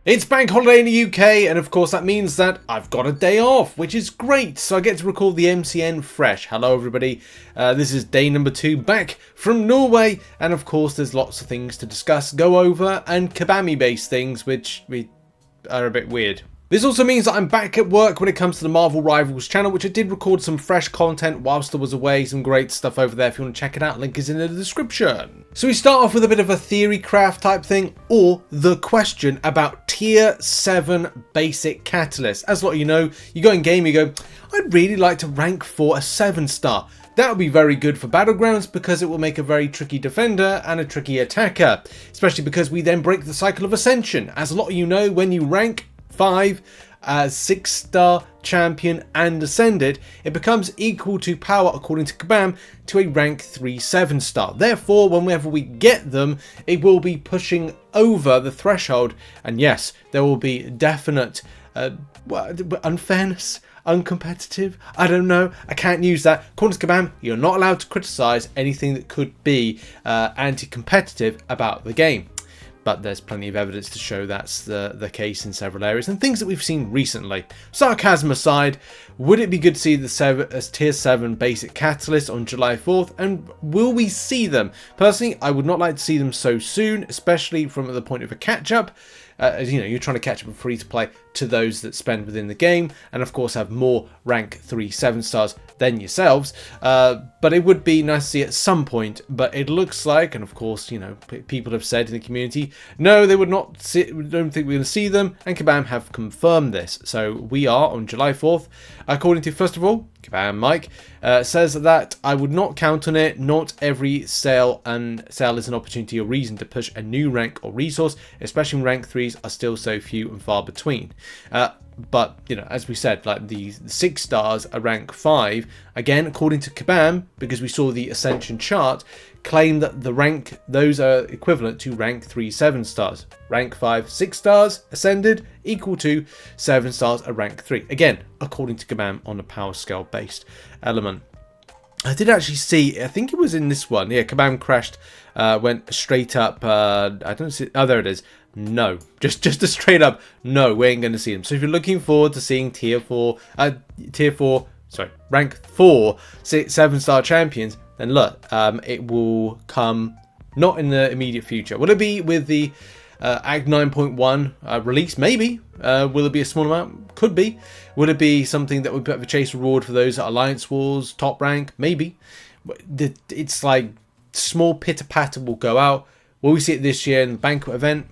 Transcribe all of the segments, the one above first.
It's bank holiday in the UK, and of course that means that I've got a day off, which is great. So I get to record the MCN fresh. Hello everybody, this is day number 2 back from Norway, and of course there's lots of things to discuss, go over, and Kabam based things which are a bit weird. This also means that I'm back at work when it comes to the Marvel Rivals channel, which I did record some fresh content whilst I was away, some great stuff over there if you want to check it out, link is in the description. So we start off with a bit of a theory craft type thing, or the question about tier 7 basic catalysts. As a lot of you know, you go in game, you go, I'd really like to rank for a 7-star. That would be very good for Battlegrounds because it will make a very tricky defender and a tricky attacker, especially because we then break the cycle of ascension. As a lot of you know, when you rank 5 as 6-star champion and ascended, it becomes equal to power, according to Kabam, to a rank 3 7-star. Therefore, whenever we get them, it will be pushing over the threshold, and yes, there will be definite unfairness, uncompetitive, I don't know, I can't use that. According to Kabam, you're not allowed to criticize anything that could be anti-competitive about the game. But there's plenty of evidence to show that's the case in several areas and things that we've seen recently. Sarcasm aside, would it be good to see the tier 7 basic catalyst on July 4th, and will we see them? Personally, I would not like to see them so soon, especially from the point of a catch-up. As you know, you're trying to catch up with free-to-play to those that spend within the game, and of course have more rank 3 7-stars than yourselves. But it would be nice to see at some point, but it looks like, and of course, you know, people have said in the community, no, they would not see, don't think we're going to see them, and Kabam have confirmed this. So we are on July 4th, according to, first of all, Kabam Mike, says that I would not count on it. Not every sale is an opportunity or reason to push a new rank or resource, especially when rank 3s are still so few and far between. But, you know, as we said, like the 6 stars are rank 5. Again, according to Kabam, because we saw the Ascension chart, claim that those are equivalent to rank 3 7-stars. Rank 5 6 stars ascended equal to 7 stars at rank 3. Again, according to Kabam on a power scale based element. I did actually see, I think it was in this one, yeah, Kabam crashed, went straight up, I don't see, oh there it is. No, just a straight up no, we ain't going to see them. So if you're looking forward to seeing rank 4 7-star champions, then look, it will come not in the immediate future. Will it be with the Act 9.1 release? Maybe. Will it be a small amount? Could be. Would it be something that would be a chase reward for those at Alliance Wars, top rank? Maybe. It's like small pitter-patter will go out. Will we see it this year in the banquet event?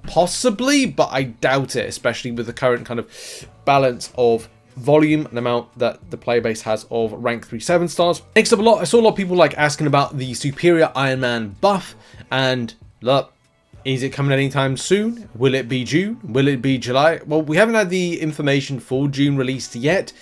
Possibly, but I doubt it, especially with the current kind of balance of volume and amount that the player base has of rank 3 7-stars. Next up, I saw a lot of people like asking about the superior Iron Man buff, and look, is it coming anytime soon? Will it be June? Will it be July? Well, we haven't had the information for June released yet.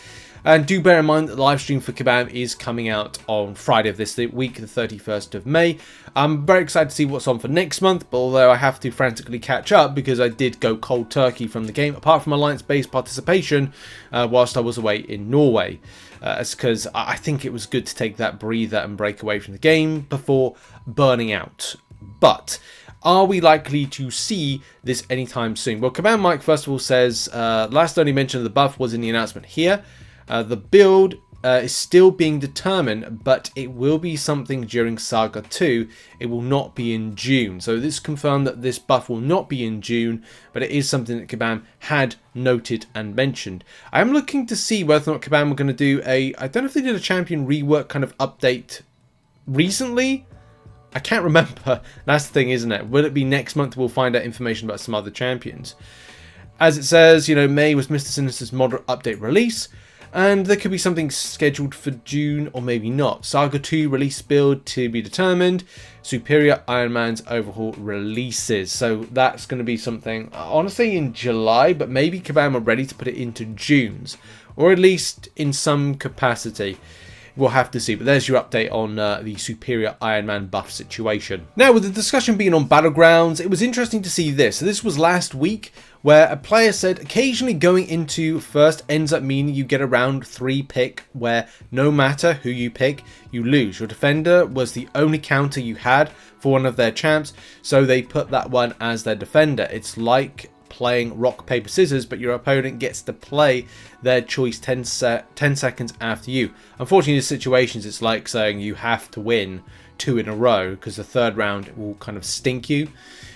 And do bear in mind that the live stream for Kabam is coming out on Friday of this week, the 31st of May. I'm very excited to see what's on for next month, but although I have to frantically catch up because I did go cold turkey from the game, apart from Alliance-based participation, whilst I was away in Norway. It's because I think it was good to take that breather and break away from the game before burning out. But are we likely to see this anytime soon? Well, Kabam Mike, first of all, says, last only mention of the buff was in the announcement here. The build is still being determined, but it will be something during Saga 2. It will not be in June. So this confirmed that this buff will not be in June, but it is something that Kabam had noted and mentioned. I am looking to see whether or not Kabam were going to do I don't know if they did a champion rework kind of update recently. I can't remember. That's the thing, isn't it? Will it be next month? We'll find out information about some other champions. As it says, you know, May was Mr. Sinister's moderate update release. And there could be something scheduled for June or maybe not. Saga 2 release build to be determined. Superior Iron Man's overhaul releases. So that's going to be something, honestly, in July. But maybe Kabam are ready to put it into June's. Or at least in some capacity. We'll have to see. But there's your update on the Superior Iron Man buff situation. Now, with the discussion being on Battlegrounds, it was interesting to see this. So this was last week, where a player said occasionally going into first ends up meaning you get a round 3 pick where no matter who you pick, you lose. Your defender was the only counter you had for one of their champs, so they put that one as their defender. It's like playing rock, paper, scissors, but your opponent gets to play their choice 10 seconds after you. Unfortunately, in situations, it's like saying you have to win 2 in a row because the third round will kind of stink you.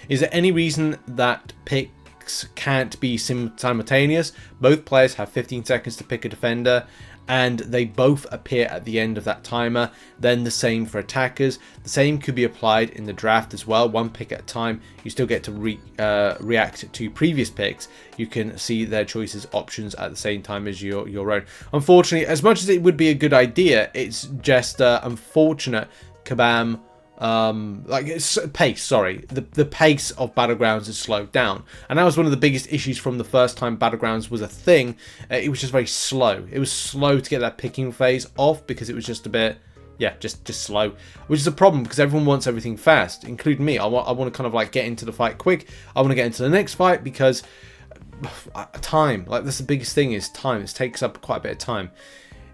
Is there any reason that picks can't be simultaneous? Both players have 15 seconds to pick a defender, and they both appear at the end of that timer. Then the same for attackers. The same could be applied in the draft as well. 1 pick at a time. You still get to react to previous picks. You can see their choices options at the same time as your own. Unfortunately, as much as it would be a good idea, it's just unfortunate. Kabam, the pace of Battlegrounds has slowed down, and that was one of the biggest issues from the first time Battlegrounds was a thing. It was just very slow. It was slow to get that picking phase off because it was just a bit, just slow, which is a problem because everyone wants everything fast, including me. I want to kind of like get into the fight quick. I want to get into the next fight because time, like that's the biggest thing, is time. It takes up quite a bit of time.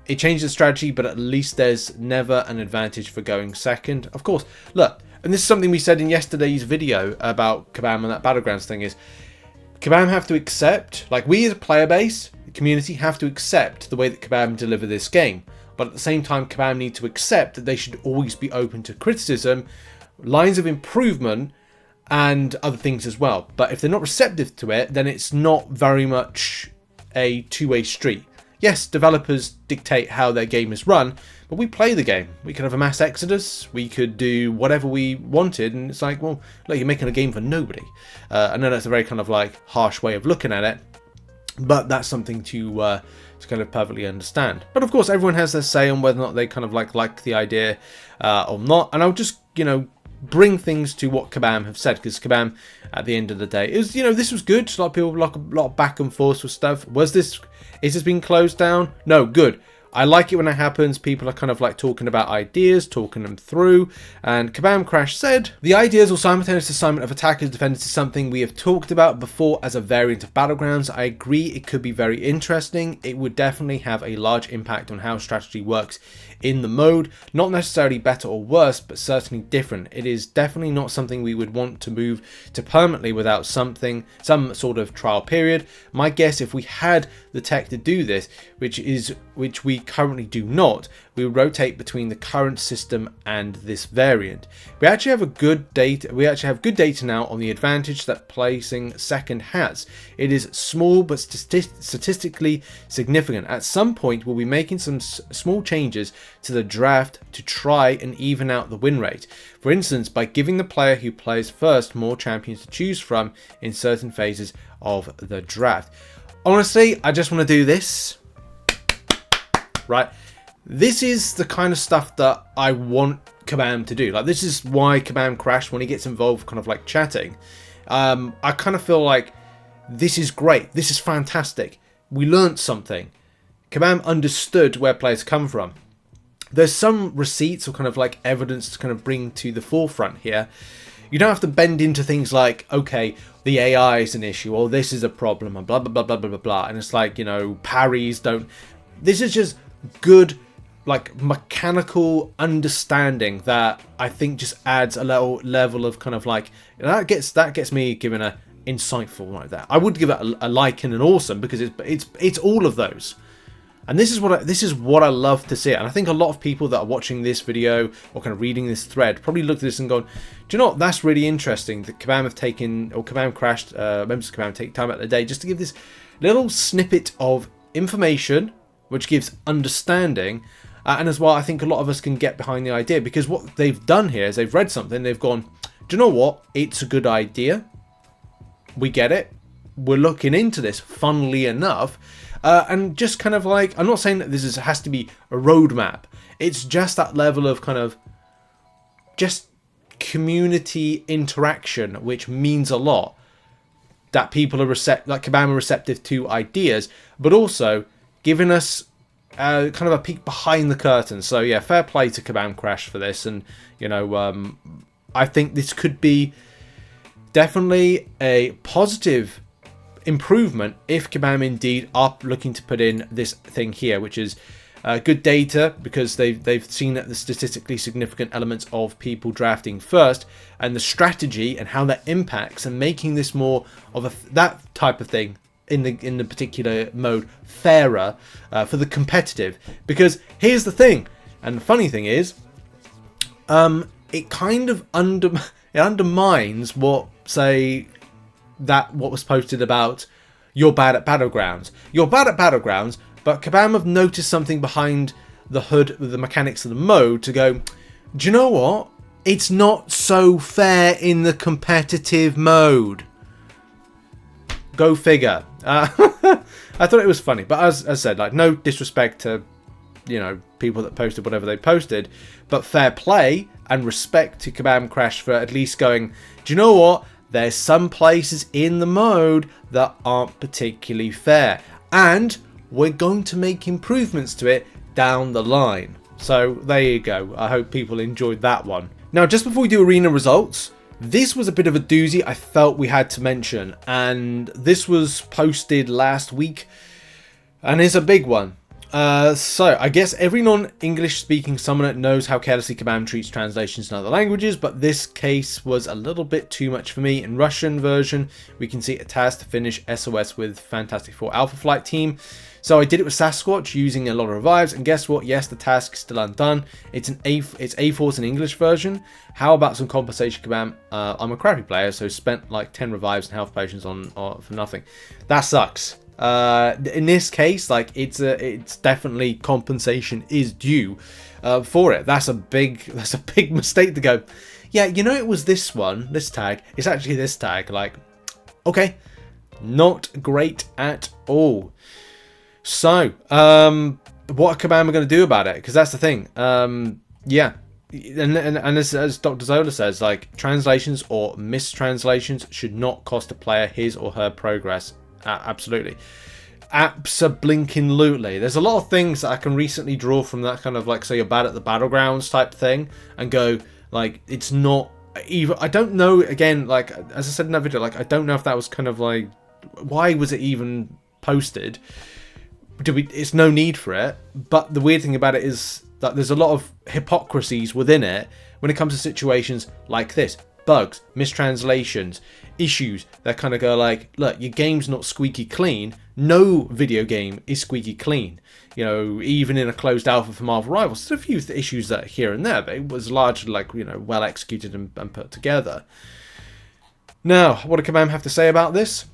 It changes the strategy, but at least there's never an advantage for going second. Of course, look, and this is something we said in yesterday's video about Kabam and that Battlegrounds thing, is Kabam have to accept, like we as a player base, the community have to accept the way that Kabam deliver this game. But at the same time, Kabam need to accept that they should always be open to criticism, lines of improvement, and other things as well. But if they're not receptive to it, then it's not very much a two-way street. Yes, developers dictate how their game is run, but we play the game. We could have a mass exodus, we could do whatever we wanted, and it's like, well, look, you're making a game for nobody. I know that's a very kind of like harsh way of looking at it, but that's something to kind of perfectly understand. But of course, everyone has their say on whether or not they kind of like the idea or not, and I'll just, bring things to what Kabam have said, because Kabam, at the end of the day, it was, this was good. A lot of people, a lot of back and forth with stuff. Is this being closed down? No, good. I like it when it happens. People are kind of like talking about ideas, talking them through. And Kabam Crash said, the ideas or simultaneous assignment of attackers and defenders is something we have talked about before as a variant of Battlegrounds. I agree it could be very interesting. It would definitely have a large impact on how strategy works in the mode. Not necessarily better or worse, but certainly different. It is definitely not something we would want to move to permanently without some sort of trial period. My guess, if we had the tech to do this, which we currently do not, we would rotate between the current system and this variant. We actually have good data now on the advantage that placing second has. It is small but statistically significant. At some point we'll be making some small changes to the draft to try and even out the win rate. For instance, by giving the player who plays first more champions to choose from in certain phases of the draft. Honestly, I just want to do this. Right, this is the kind of stuff that I want Kabam to do. Like, this is why Kabam Crash, when he gets involved kind of like chatting, I kind of feel like this is great, this is fantastic, we learned something. Kabam understood where players come from. There's some receipts or kind of like evidence to kind of bring to the forefront here. You don't have to bend into things like, okay, the AI is an issue, or this is a problem, and blah blah blah blah blah blah, and it's like, parries don't. This is just good, like, mechanical understanding that I think just adds a little level of kind of like, that gets me given a insightful like that. I would give it a like and an awesome, because it's all of those. And this is what I love to see. And I think a lot of people that are watching this video or kind of reading this thread probably looked at this and gone, do you know what, that's really interesting that Kabam have taken, or Kabam Crashed, members of Kabam take time out of the day just to give this little snippet of information which gives understanding, and as well, I think a lot of us can get behind the idea, because what they've done here is they've read something, they've gone, do you know what, it's a good idea, we get it, we're looking into this, funnily enough, and just kind of like, I'm not saying that this has to be a roadmap, it's just that level of kind of just community interaction, which means a lot, that people are Kabam are receptive to ideas, but also giving us kind of a peek behind the curtain. So yeah, fair play to Kabam Crash for this, and I think this could be definitely a positive improvement if Kabam indeed are looking to put in this thing here, which is good data because they've seen the statistically significant elements of people drafting first and the strategy and how that impacts, and making this more of that type of thing in the particular mode fairer for the competitive. Because here's the thing, and the funny thing is, it kind of undermines what was posted about you're bad at Battlegrounds. You're bad at Battlegrounds, but Kabam have noticed something behind the hood with the mechanics of the mode to go, do you know what? It's not so fair in the competitive mode. Go figure. I thought it was funny, but as I said, like, no disrespect to, you know, people that posted whatever they posted, but fair play and respect to Kabam Crash for at least going, do you know what? There's some places in the mode that aren't particularly fair, and we're going to make improvements to it down the line. So there you go. I hope people enjoyed that one. Now, just before we do arena results, this was a bit of a doozy I felt we had to mention, and this was posted last week and it's a big one. So I guess every non-English speaking summoner knows how carelessly Kabam treats translations in other languages, but this case was a little bit too much for me. In Russian version, we can see a task to finish SOS with Fantastic Four Alpha Flight team. So I did it with Sasquatch using a lot of revives, and guess what? Yes, the task is still undone. It's A4's an English version. How about some compensation, Kabam? I'm a crappy player, so spent like 10 revives and health potions for nothing. That sucks. In this case, like, it's definitely compensation is due for it. That's a big mistake to go, yeah, you know, it was this tag, it's actually this tag. Like, okay, not great at all. So what Kabam are going to do about it? Because that's the thing. Yeah, and as Dr. Zola says, like, translations or mistranslations should not cost a player his or her progress. Absolutely. Abso-blinking-lutely. There's a lot of things that I can recently draw from that kind of, like, say you're bad at the Battlegrounds type thing and go, like, it's not even, I don't know, again, like, as I said in that video, like, I don't know if that was kind of like, why was it even posted? It's no need for it. But the weird thing about it is that there's a lot of hypocrisies within it when it comes to situations like this. Bugs, mistranslations, issues that kind of go like, look, your game's not squeaky clean. No video game is squeaky clean. You know, even in a closed alpha for Marvel Rivals, there's a few issues that here and there, but it was largely, like, you know, well executed and put together. Now, what do Kabam have to say about this?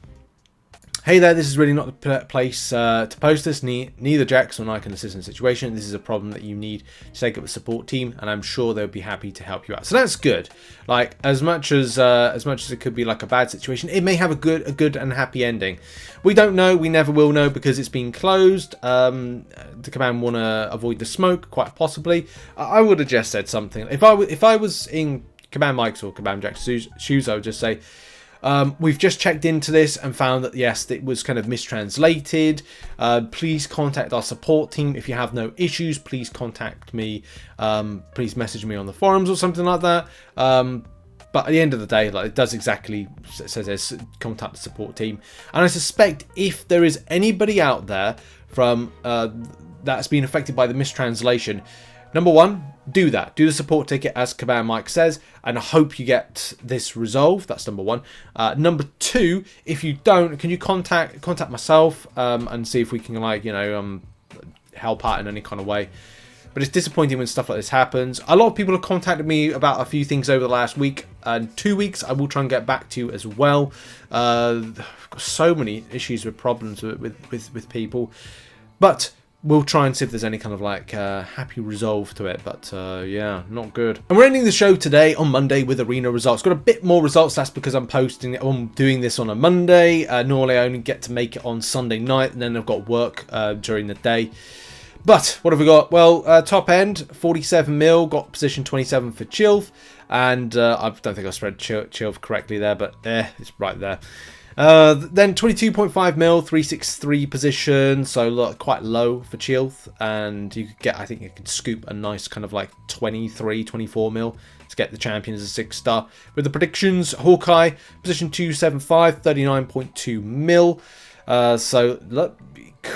Hey there, this is really not the place to post this. Neither Jax or I can assist in the situation. This is a problem that you need to take up with the support team, and I'm sure they'll be happy to help you out. So that's good. Like, as much as it could be like a bad situation, it may have a good and happy ending. We don't know. We never will know because it's been closed. The Kabam want to avoid the smoke, quite possibly. I would have just said something. If I was in Kabam Mike's or Kabam Jack's shoes, I would just say, we've just checked into this and found that, yes, it was kind of mistranslated. Please contact our support team. If you have no issues, please contact me. Please message me on the forums or something like that. But at the end of the day, like, it does exactly, it says there's contact the support team. And I suspect if there is anybody out there from that's been affected by the mistranslation, number one, do that. Do the support ticket as Kabam Mike says, and I hope you get this resolved. That's number one. Number two, if you don't, can you contact myself and see if we can, like, you know, help out in any kind of way. But it's disappointing when stuff like this happens. A lot of people have contacted me about a few things over the last week and 2 weeks. I will try and get back to you as well. I've got so many issues with problems with people, but we'll try and see if there's any kind of, like, happy resolve to it. But yeah, not good. And we're ending the show today on Monday with arena results. Got a bit more results. That's because I'm doing this on a Monday. Normally I only get to make it on Sunday night, and then I've got work during the day. But what have we got? Well, top end 47 mil, got position 27 for Chilth, and I don't think I spread Chilth correctly there, but it's right there. Then 22.5 mil, 363 position, so look, quite low for Chilth, and you could get, I think you could scoop a nice kind of like 23, 24 mil to get the champions as a 6-star. With the predictions, Hawkeye, position 275, 39.2 mil. So look,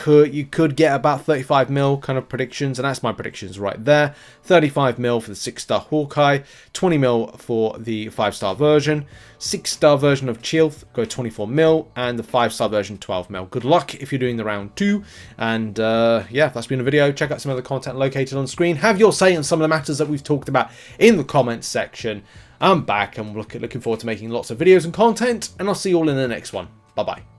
you could get about 35 mil kind of predictions, and that's my predictions right there. 35 mil for the 6-star Hawkeye, 20 mil for the 5-star version, 6-star version of Chilth, go 24 mil, and the 5-star version 12 mil. Good luck if you're doing the round 2. And yeah, that's been the video. Check out some other content located on screen. Have your say on some of the matters that we've talked about in the comments section. I'm back and looking forward to making lots of videos and content, and I'll see you all in the next one. Bye bye.